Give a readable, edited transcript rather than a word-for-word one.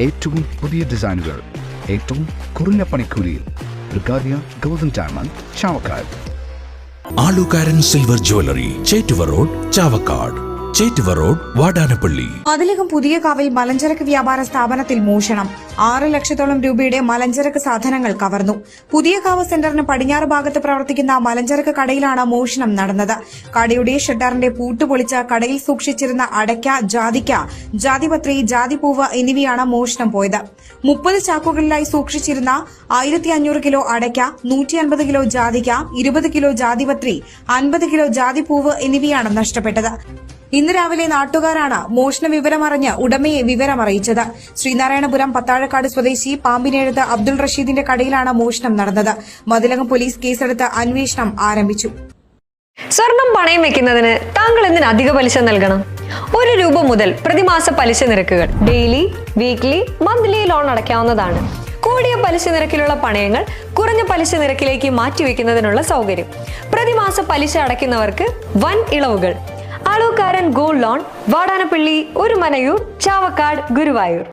ഏറ്റവും പുതിയ ഡിസൈനുകൾ ഏറ്റവും കുറഞ്ഞ പണിക്കൂലിയിൽ. Brigadia Golden Diamond, Chavakkad. Alukkaran silver jewellery, Chettuva road, Chavakkad. Chettuva road, Vadanappally. അതിലകം പുതിയ കാവിൽ മലഞ്ചരക്ക് വ്യാപാര സ്ഥാപനത്തിൽ മോഷണം. 6 ലക്ഷത്തോളം രൂപയുടെ മലഞ്ചരക്ക് സാധനങ്ങൾ കവർന്നു. പുതിയ കാവ് സെന്ററിന് പടിഞ്ഞാറ് ഭാഗത്ത് പ്രവർത്തിക്കുന്ന മലഞ്ചരക്ക് കടയിലാണ് മോഷണം നടന്നത്. കടയുടെ ഷട്ടറിന്റെ പൂട്ട് പൊളിച്ച് കടയിൽ സൂക്ഷിച്ചിരുന്ന അടയ്ക്ക, ജാതിക്ക, ജാതിപത്രി, ജാതിപ്പൂവ് എന്നിവയാണ് മോഷണം പോയത്. 30 ചാക്കുകളിലായി സൂക്ഷിച്ചിരുന്ന 1500 കിലോ അടയ്ക്ക, 150 കിലോ ജാതിക്ക, 20 കിലോ ജാതിപത്രി, 50 കിലോ ജാതിപ്പൂവ് എന്നിവയാണ് നഷ്ടപ്പെട്ടത്. ഇന്ന് രാവിലെ നാട്ടുകാരാണ് മോഷണ വിവരമറിഞ്ഞ് ഉടമയെ വിവരമറിയിച്ചത്. ശ്രീനാരായണപുരം പത്താഴക്കാട് സ്വദേശി പാമ്പിനെഴുത്ത് അബ്ദുൾ റഷീദിന്റെ കടയിലാണ് മോഷണം നടന്നത്. മതിലകം പോലീസ് കേസെടുത്ത് അന്വേഷണം ആരംഭിച്ചു. സ്വർണം പണയം വെക്കുന്നതിന് താങ്കൾ എന്തിന് അധിക പലിശ നൽകണം? 1 രൂപ മുതൽ പ്രതിമാസ പലിശ നിരക്കുകൾ ഡെയിലി, വീക്ക്ലി, മന്ത്ലി ലോൺ അടയ്ക്കാവുന്നതാണ്. കൂടിയ പലിശ നിരക്കിലുള്ള പണയങ്ങൾ കുറഞ്ഞ പലിശ നിരക്കിലേക്ക് മാറ്റിവെക്കുന്നതിനുള്ള സൗകര്യം. പ്രതിമാസ പലിശ അടയ്ക്കുന്നവർക്ക് വൻ ഇളവുകൾ. ആലുകാരൻ ഗോൾഡ് ലോൺ, വാടാനപ്പള്ളി, ഒരുമനയൂർ, ചാവക്കാട്, ഗുരുവായൂർ.